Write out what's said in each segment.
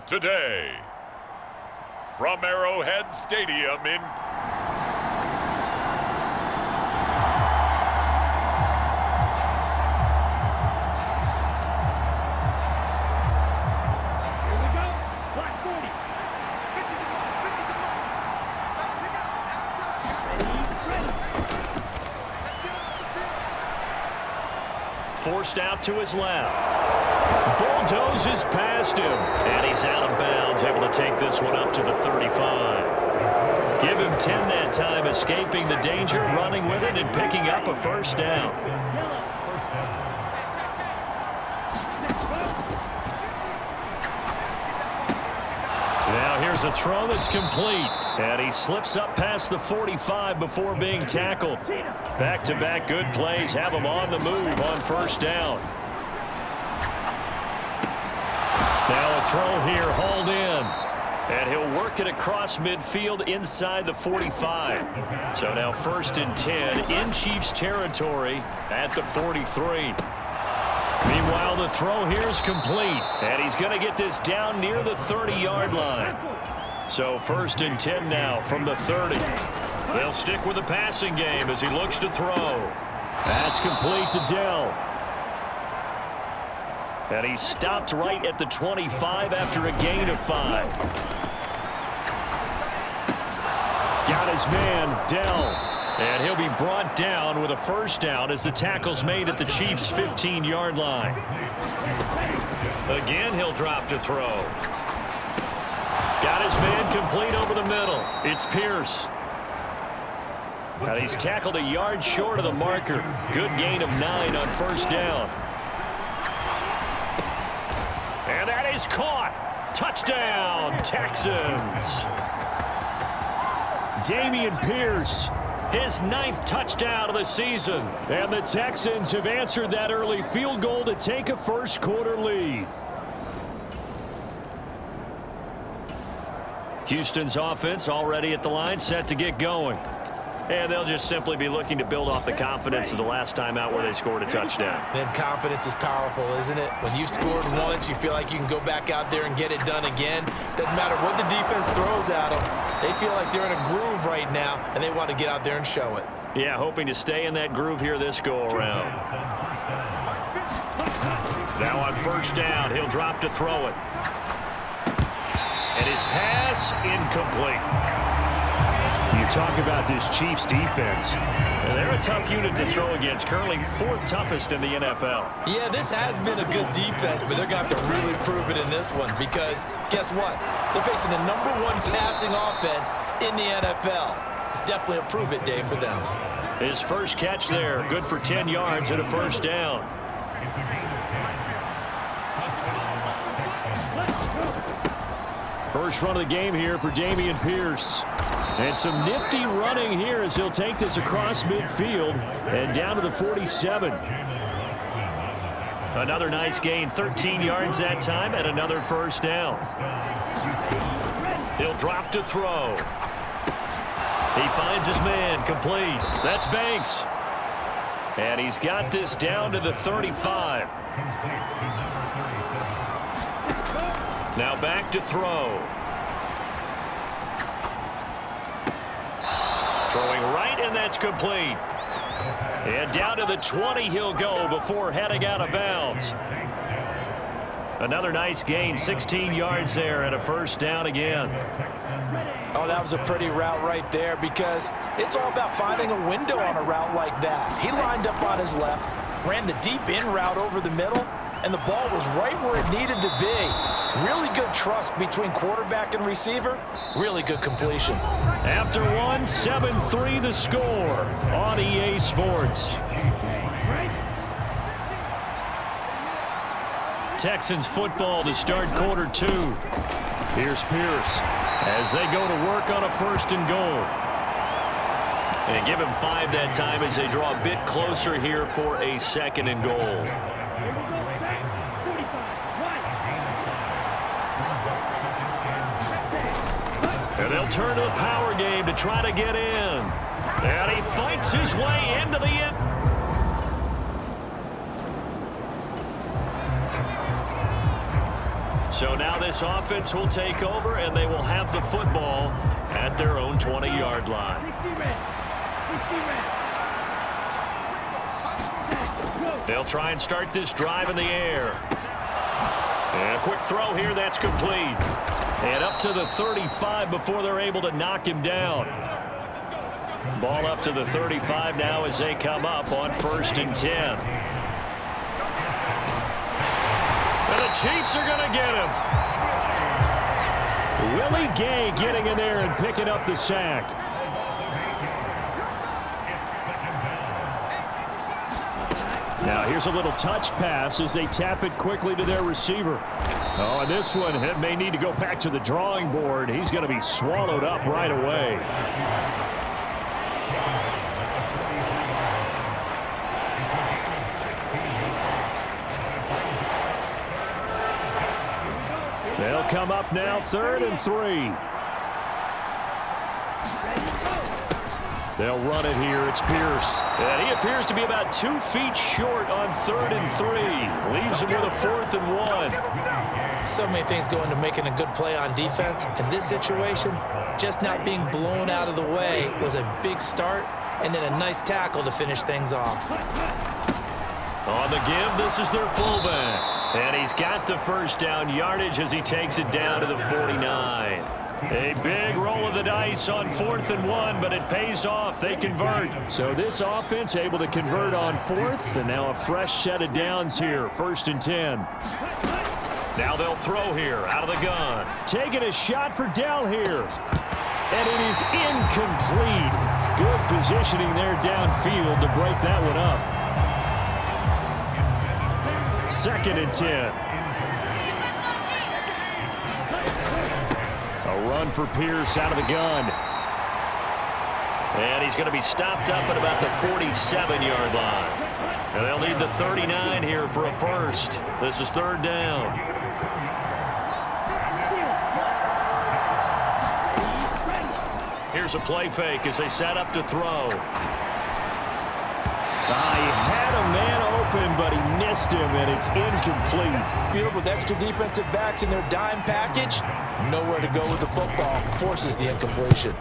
today. From Arrowhead Stadium in forced out to his left. Bulldozes past him, and he's out of bounds, able to take this one up to the 35. Give him 10 that time, escaping the danger, running with it, and picking up a first down. Now here's a throw that's complete, and he slips up past the 45 before being tackled. Back-to-back good plays have him on the move on first down. Now a throw here, hauled in. And he'll work it across midfield inside the 45. So now 1st and 10 in Chiefs territory at the 43. Meanwhile, the throw here is complete. And he's going to get this down near the 30-yard line. So 1st and 10 now from the 30. They'll stick with the passing game as he looks to throw. That's complete to Dell. And he stopped right at the 25 after a gain of 5. Got his man, Dell. And he'll be brought down with a first down as the tackle's made at the Chiefs' 15-yard line. Again, he'll drop to throw. Got his man complete over the middle. It's Pierce. And he's tackled a yard short of the marker. Good gain of 9 on first down. And that is caught. Touchdown, Texans. Dameon Pierce, his 9th touchdown of the season. And the Texans have answered that early field goal to take a first-quarter lead. Houston's offense already at the line, set to get going. And they'll just simply be looking to build off the confidence of the last time out where they scored a touchdown. And confidence is powerful, isn't it? When you've scored once, you feel like you can go back out there and get it done again. Doesn't matter what the defense throws at them. They feel like they're in a groove right now, and they want to get out there and show it. Yeah, hoping to stay in that groove here this go-around. Now on first down, he'll drop to throw it. And his pass incomplete. You talk about this Chiefs defense. They're a tough unit to throw against, currently 4th toughest in the NFL. Yeah, this has been a good defense, but they're going to have to really prove it in this one because guess what? They're facing the #1 passing offense in the NFL. It's definitely a prove-it day for them. His first catch there, good for 10 yards and a first down. First run of the game here for Dameon Pierce. And some nifty running here as he'll take this across midfield and down to the 47. Another nice gain, 13 yards that time, and another first down. He'll drop to throw. He finds his man, complete. That's Banks. And he's got this down to the 35. Now back to throw. Throwing right, and that's complete. And down to the 20 he'll go before heading out of bounds. Another nice gain, 16 yards there, and a first down again. Oh, that was a pretty route right there because it's all about finding a window on a route like that. He lined up on his left, ran the deep in route over the middle, and the ball was right where it needed to be. Really good trust between quarterback and receiver. Really good completion. After one, 7-3 the score on EA Sports. Texans football to start quarter 2. Here's Pierce as they go to work on a 1st and goal. And give him 5 that time as they draw a bit closer here for a 2nd and goal. And they'll turn to the power game to try to get in. And he fights his way into the end. So now this offense will take over, and they will have the football at their own 20-yard line. They'll try and start this drive in the air. And a quick throw here, that's complete. And up to the 35 before they're able to knock him down. Ball up to the 35 now as they come up on 1st and 10. And the Chiefs are going to get him. Willie Gay getting in there and picking up the sack. Now here's a little touch pass as they tap it quickly to their receiver. Oh, and this one may need to go back to the drawing board. He's going to be swallowed up right away. They'll come up now 3rd and 3. They'll run it here. It's Pierce. And he appears to be about 2 feet short on 3rd and 3. Leaves him with a 4th and 1. So many things go into making a good play on defense. In this situation, just not being blown out of the way was a big start, and then a nice tackle to finish things off. On the give, this is their fullback. And he's got the 1st down yardage as he takes it down to the 49. A big roll of the dice on 4th and 1, but it pays off. They convert. So this offense able to convert on 4th, and now a fresh set of downs here. 1st and 10. Now they'll throw here out of the gun. Taking a shot for Dell here. And it is incomplete. Good positioning there downfield to break that one up. 2nd and 10. A run for Pierce out of the gun. And he's going to be stopped up at about the 47-yard line. And they'll need the 39 here for a first. This is 3rd down. Here's a play fake as they set up to throw. He had a man open, but he missed him, and it's incomplete. Field with extra defensive backs in their dime package. Nowhere to go with the football. Forces the incompletion.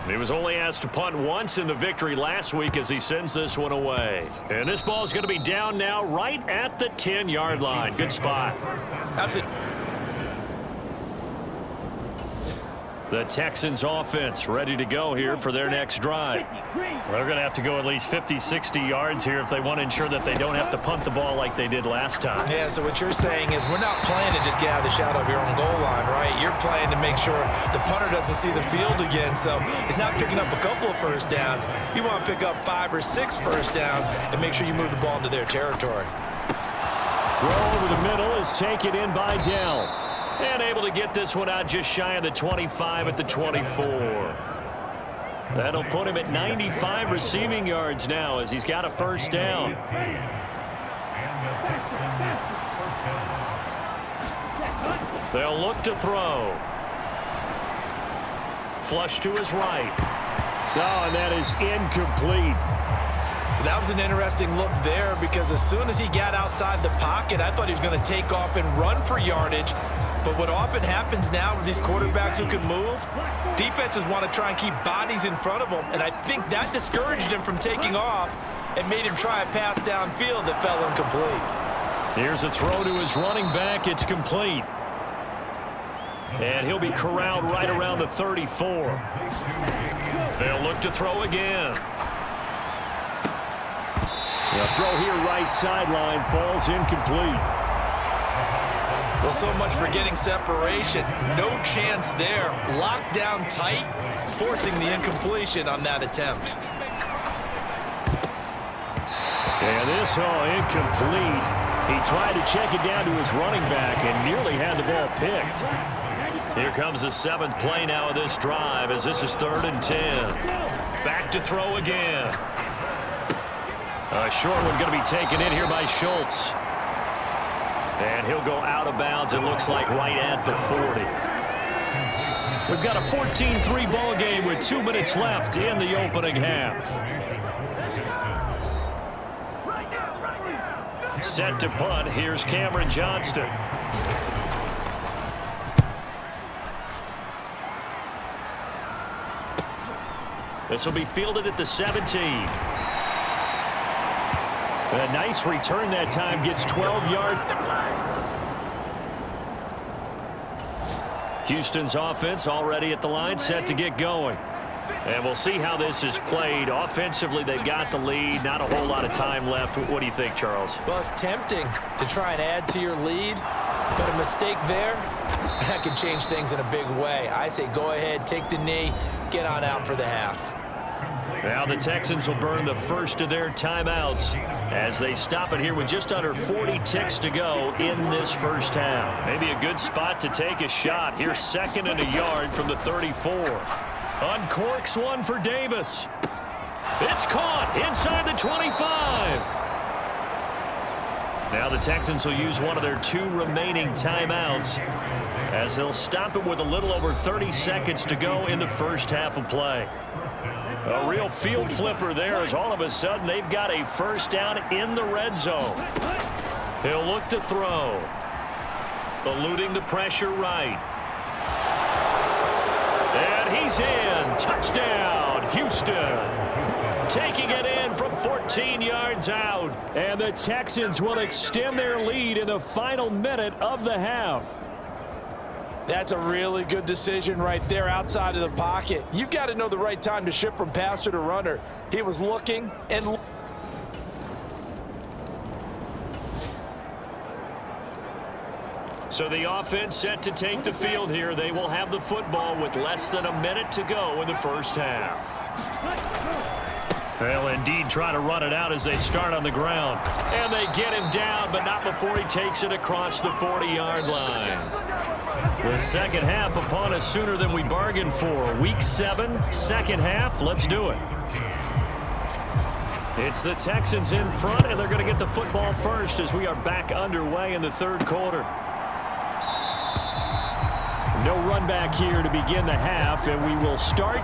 He was only asked to punt once in the victory last week as he sends this one away. And this ball is going to be down now right at the 10-yard line. Good spot. Absolutely. The Texans offense ready to go here for their next drive. They're going to have to go at least 50, 60 yards here if they want to ensure that they don't have to punt the ball like they did last time. Yeah, so what you're saying is we're not playing to just get out of the shadow of your own goal line, right? You're playing to make sure the punter doesn't see the field again. So he's not picking up a couple of 1st downs. You want to pick up 5 or 6 1st downs and make sure you move the ball into their territory. Throw over the middle is taken in by Dell. And able to get this one out just shy of the 25 at the 24. That'll put him at 95 receiving yards now as he's got a 1st down. They'll look to throw. Flush to his right. Oh, and that is incomplete. That was an interesting look there because as soon as he got outside the pocket, I thought he was going to take off and run for yardage. But what often happens now with these quarterbacks who can move, defenses want to try and keep bodies in front of them, and I think that discouraged him from taking off and made him try a pass downfield that fell incomplete. Here's a throw to his running back. It's complete. And he'll be corralled right around the 34. They'll look to throw again. The throw here right sideline falls incomplete. Well, so much for getting separation. No chance there. Locked down tight, forcing the incompletion on that attempt. And this, incomplete. He tried to check it down to his running back and nearly had the ball picked. Here comes the 7th play now of this drive as this is 3rd and 10. Back to throw again. A short one going to be taken in here by Schultz. And he'll go out of bounds, it looks like, right at the 40. We've got a 14-3 ball game with 2 minutes left in the opening half. Set to punt. Here's Cameron Johnston. This will be fielded at the 17. A nice return that time, gets 12 yards. Houston's offense already at the line, set to get going. And we'll see how this is played. Offensively, they've got the lead. Not a whole lot of time left. What do you think, Charles? Well, it's tempting to try and add to your lead, but a mistake there, that can change things in a big way. I say go ahead, take the knee, get on out for the half. Now the Texans will burn the first of their timeouts as they stop it here with just under 40 ticks to go in this first half. Maybe a good spot to take a shot. Here's 2nd and a yard from the 34. Uncorks one for Davis. It's caught inside the 25. Now the Texans will use one of their 2 remaining timeouts as they'll stop it with a little over 30 seconds to go in the first half of play. A real field flipper there as all of a sudden they've got a first down in the red zone. He'll look to throw. Eluding the pressure right. And he's in. Touchdown, Houston. Taking it in from 14 yards out. And the Texans will extend their lead in the final minute of the half. That's a really good decision right there outside of the pocket. You've got to know the right time to shift from passer to runner. He was looking and... So the offense set to take the field here. They will have the football with less than a minute to go in the first half. They'll indeed try to run it out as they start on the ground. And they get him down, but not before he takes it across the 40-yard line. The second half upon us sooner than we bargained for. Week 7, second half. Let's do it. It's the Texans in front, and they're going to get the football first as we are back underway in the third quarter. No run back here to begin the half, and we will start.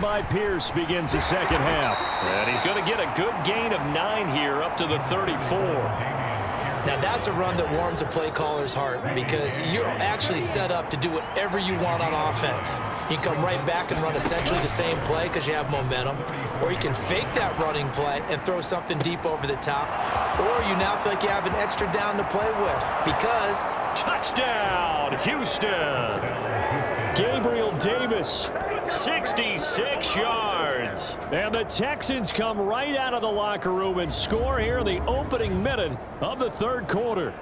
By Pierce begins the second half. And he's going to get a good gain of 9 here up to the 34. Now that's a run that warms a play caller's heart because you're actually set up to do whatever you want on offense. You can come right back and run essentially the same play because you have momentum, or you can fake that running play and throw something deep over the top, or you now feel like you have an extra down to play with because... Touchdown, Houston! Gabriel Davis, 66 yards. And the Texans come right out of the locker room and score here in the opening minute of the third quarter.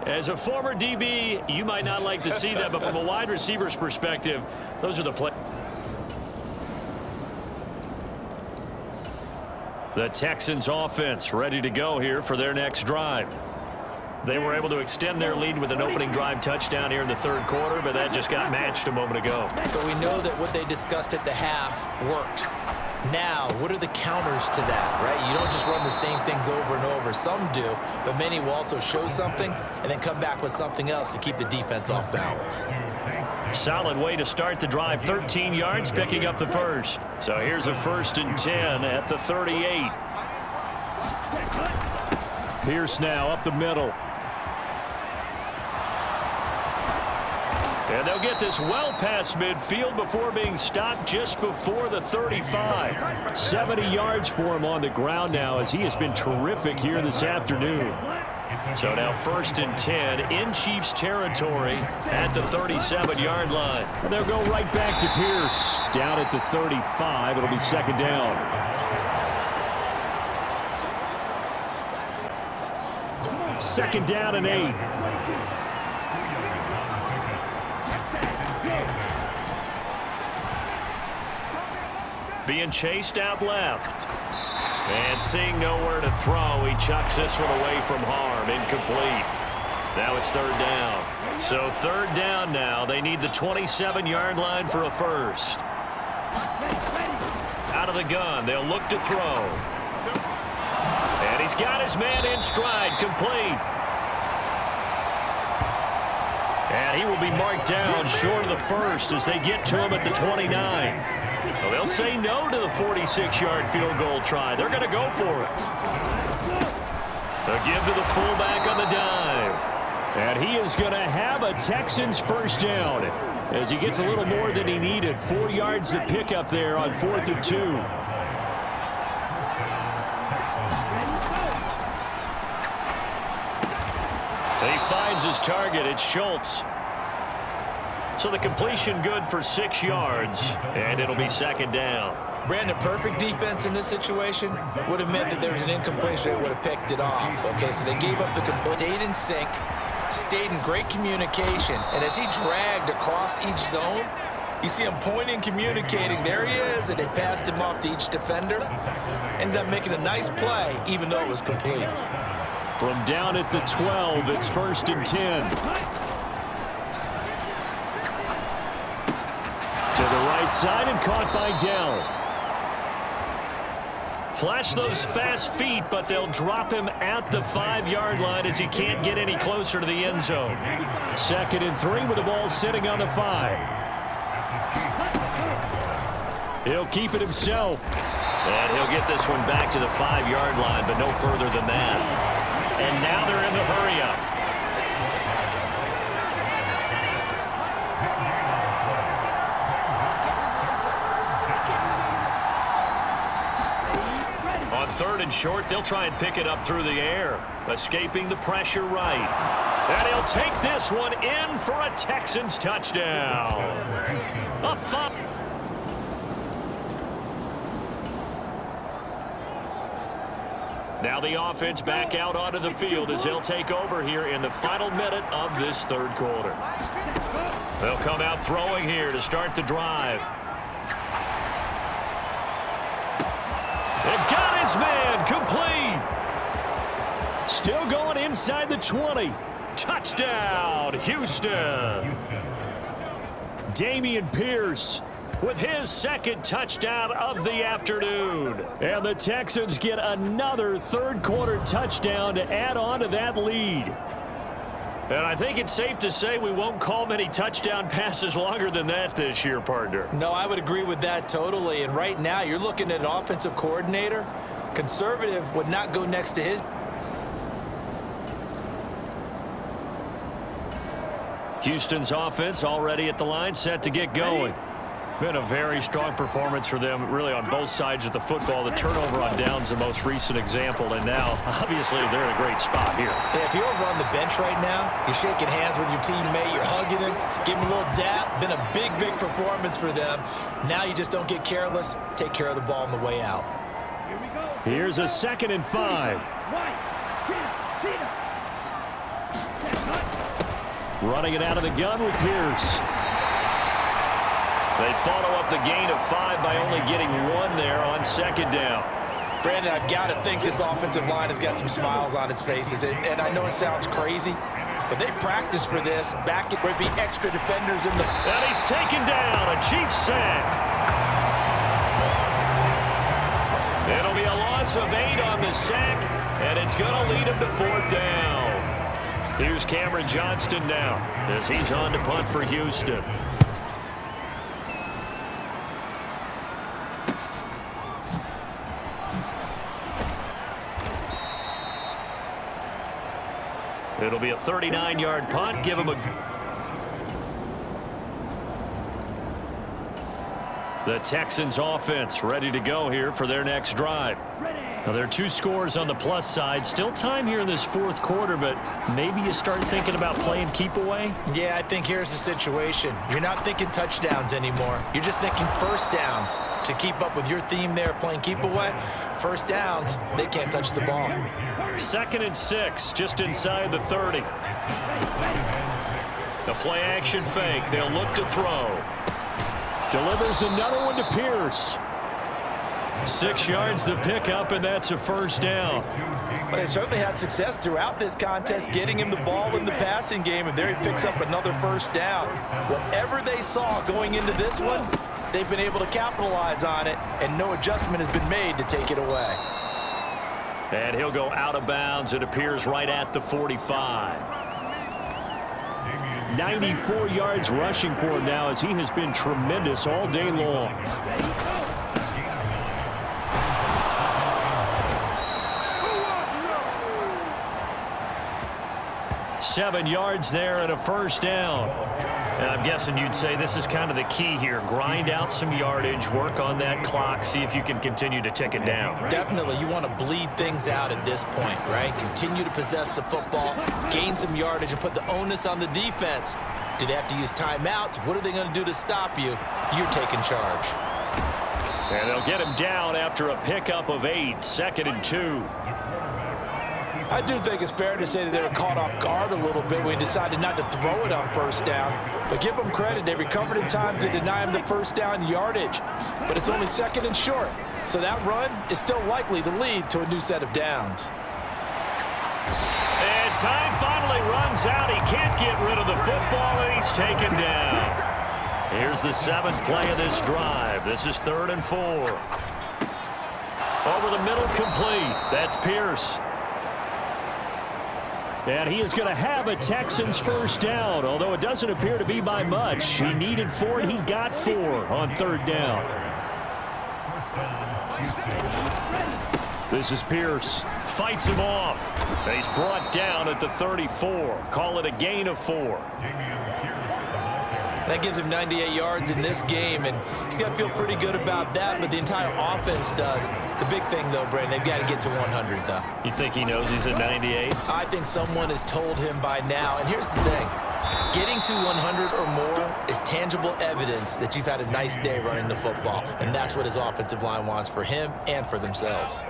As a former DB, you might not like to see that, but from a wide receiver's perspective, those are the plays. The Texans offense ready to go here for their next drive. They were able to extend their lead with an opening drive touchdown here in the third quarter, but that just got matched a moment ago. So we know that what they discussed at the half worked. Now, what are the counters to that, right? You don't just run the same things over and over. Some do, but many will also show something and then come back with something else to keep the defense off balance. Solid way to start the drive. 13 yards, picking up the first. So here's a 1st and 10 at the 38. Pierce now up the middle. And they'll get this well past midfield before being stopped just before the 35. 70 yards for him on the ground now as he has been terrific here this afternoon. So now 1st and 10 in Chiefs territory at the 37-yard line. And they'll go right back to Pierce. Down at the 35. It'll be 2nd down. Second down and 8. Being chased out left. And seeing nowhere to throw, he chucks this one away from harm. Incomplete. Now it's 3rd down. So 3rd down now. They need the 27-yard line for a first. Out of the gun. They'll look to throw. And he's got his man in stride. Complete. And he will be marked down short of the first as they get to him at the 29. Well, they'll say no to the 46-yard field goal try. They're going to go for it. A give to the fullback on the dive. And he is going to have a Texans first down as he gets a little more than he needed. 4 yards to pick up there on 4th and 2. He finds his target. It's Schultz. So the completion good for 6 yards, and it'll be second down. Brandon, perfect defense in this situation would have meant that there was an incompletion that would have picked it off. Okay, so they gave up the complete, stayed in sync, stayed in great communication, and as he dragged across each zone, you see him pointing, communicating. There he is, and they passed him off to each defender. Ended up making a nice play, even though it was complete. From down at the 12, it's 1st and 10. To the right side and caught by Dell. Flash those fast feet, but they'll drop him at the 5-yard line as he can't get any closer to the end zone. 2nd and 3 with the ball sitting on the 5. He'll keep it himself. And he'll get this one back to the 5-yard line, but no further than that. And now they're in the hurry-up. On 3rd and short, they'll try and pick it up through the air, escaping the pressure right. And he'll take this one in for a Texans touchdown. A fumble. Now the offense back out onto the field as they'll take over here in the final minute of this 3rd quarter. They'll come out throwing here to start the drive. They've got his man complete. Still going inside the 20. Touchdown, Houston. Dameon Pierce with his 2nd touchdown of the afternoon. And the Texans get another 3rd quarter touchdown to add on to that lead. And I think it's safe to say we won't call many touchdown passes longer than that this year, partner. No, I would agree with that totally. And right now, you're looking at an offensive coordinator. Conservative would not go next to his. Houston's offense already at the line, set to get going. Been a very strong performance for them, really, on both sides of the football. The turnover on downs, the most recent example, and now, obviously, they're in a great spot here. Yeah, if you're over on the bench right now, you're shaking hands with your teammate, you're hugging him, giving him a little dap. Been a big, big performance for them. Now you just don't get careless. Take care of the ball on the way out. Here's a 2nd and 5. Running it out of the gun with Pierce. They follow up the gain of 5 by only getting 1 there on 2nd down. Brandon, I've got to think this offensive line has got some smiles on its faces. And I know it sounds crazy, but they practice for this. Back at where be extra defenders in the. And he's taken down. A Chiefs sack. It'll be a loss of 8 on the sack, and it's going to lead him to 4th down. Here's Cameron Johnston now as he's on to punt for Houston. It'll be a 39-yard punt. Give him a. The Texans offense ready to go here for their next drive. Now, there are 2 scores on the plus side. Still time here in this 4th quarter, but maybe you start thinking about playing keep away? Yeah, I think here's the situation. You're not thinking touchdowns anymore. You're just thinking first downs. To keep up with your theme there, playing keep away, first downs, they can't touch the ball. 2nd and 6, just inside the 30. The play action fake. They'll look to throw. Delivers another one to Pierce. 6 yards the pickup, and that's a first down. But they certainly had success throughout this contest, getting him the ball in the passing game, and there he picks up another first down. Whatever they saw going into this one, they've been able to capitalize on it, and no adjustment has been made to take it away. And he'll go out of bounds. It appears right at the 45. 94 yards rushing for him now as he has been tremendous all day long. Seven yards there and a first down. And I'm guessing you'd say this is kind of the key here. Grind out some yardage, work on that clock, see if you can continue to tick it down. Definitely. You want to bleed things out at this point, right? Continue to possess the football, gain some yardage, and put the onus on the defense. Do they have to use timeouts? What are they going to do to stop you? You're taking charge. And they'll get him down after a pickup of 8, 2nd and 2. I do think it's fair to say that they were caught off guard a little bit when he decided not to throw it on first down. But give them credit. They recovered in time to deny him the first down yardage. But it's only 2nd and short. So that run is still likely to lead to a new set of downs. And time finally runs out. He can't get rid of the football, and he's taken down. Here's the 7th play of this drive. This is 3rd and 4. Over the middle, complete. That's Pierce. And he is going to have a Texans first down, although it doesn't appear to be by much. He needed 4, and he got 4 on 3rd down. This is Pierce. Fights him off. And he's brought down at the 34. Call it a gain of 4. That gives him 98 yards in this game, and he's got to feel pretty good about that, but the entire offense does. The big thing, though, Brandon, they've got to get to 100, though. You think he knows he's at 98? I think someone has told him by now, and here's the thing. Getting to 100 or more is tangible evidence that you've had a nice day running the football, and that's what his offensive line wants for him and for themselves.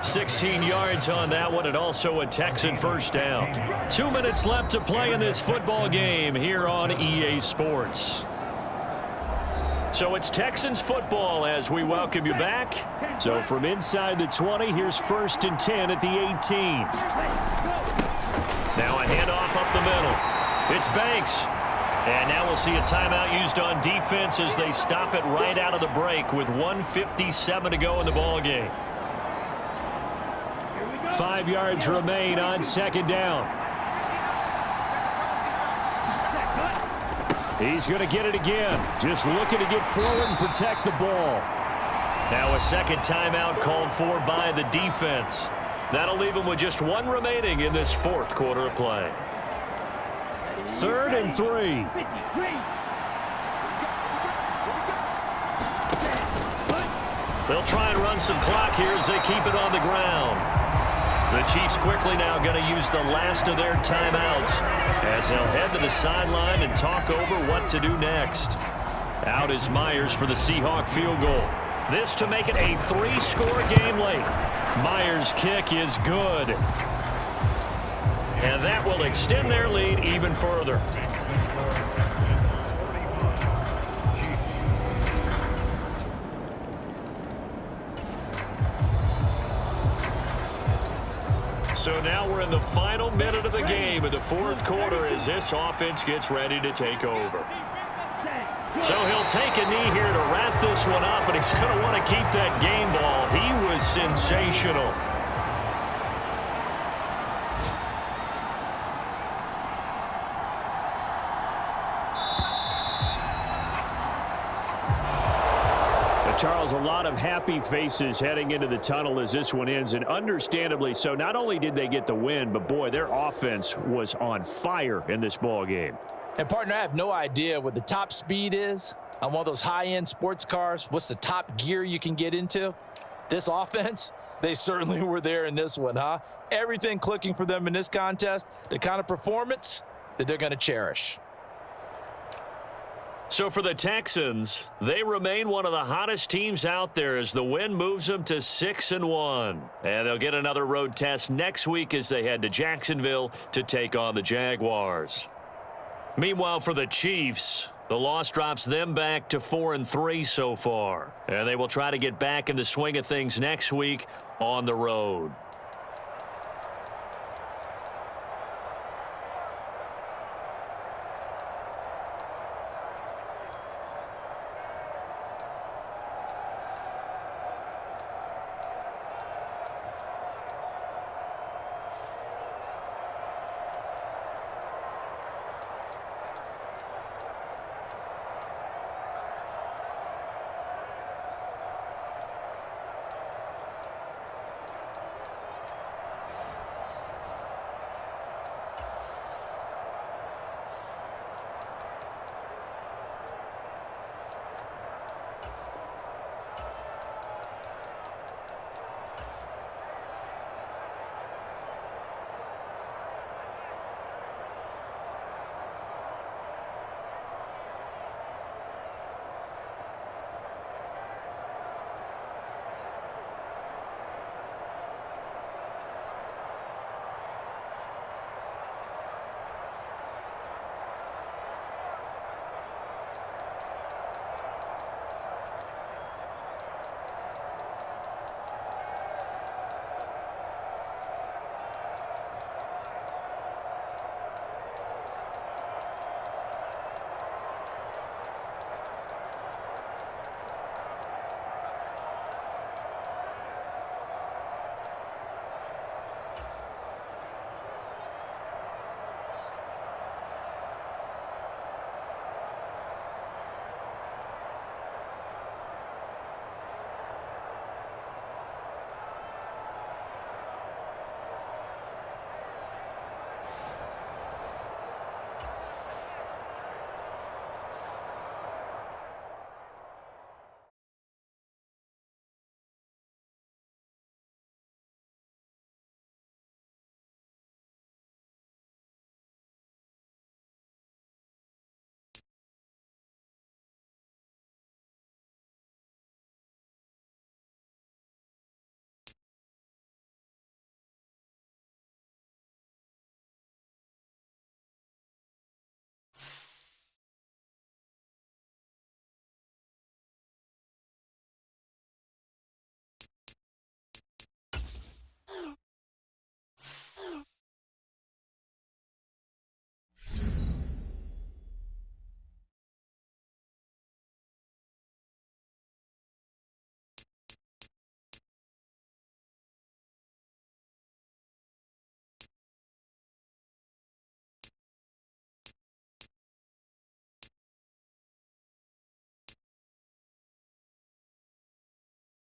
16 yards on that one, and also a Texan first down. 2 minutes left to play in this football game here on EA Sports. So it's Texans football as we welcome you back. So from inside the 20, here's 1st and 10 at the 18. Now a handoff up the middle. It's Banks. And now we'll see a timeout used on defense as they stop it right out of the break with 1:57 to go in the ball game. 5 yards remain on 2nd down. He's going to get it again. Just looking to get forward and protect the ball. Now a 2nd timeout called for by the defense. That'll leave him with just 1 remaining in this 4th quarter of play. 3rd and 3. They'll try and run some clock here as they keep it on the ground. The Chiefs quickly now going to use the last of their timeouts as they'll head to the sideline and talk over what to do next. Out is Myers for the Seahawk field goal. This to make it a 3-score game late. Myers' kick is good. And that will extend their lead even further. So now we're in the final minute of the game in the 4th quarter as this offense gets ready to take over. So he'll take a knee here to wrap this one up, and he's going to want to keep that game ball. He was sensational. Charles, a lot of happy faces heading into the tunnel as this one ends, and understandably so. Not only did they get the win, but, boy, their offense was on fire in this ball game. And, partner, I have no idea what the top speed is on one of those high-end sports cars. What's the top gear you can get into? This offense, they certainly were there in this one, huh? Everything clicking for them in this contest, the kind of performance that they're going to cherish. So for the Texans, they remain one of the hottest teams out there as the win moves them to 6-1. And they'll get another road test next week as they head to Jacksonville to take on the Jaguars. Meanwhile, for the Chiefs, the loss drops them back to 4-3 so far. And they will try to get back in the swing of things next week on the road.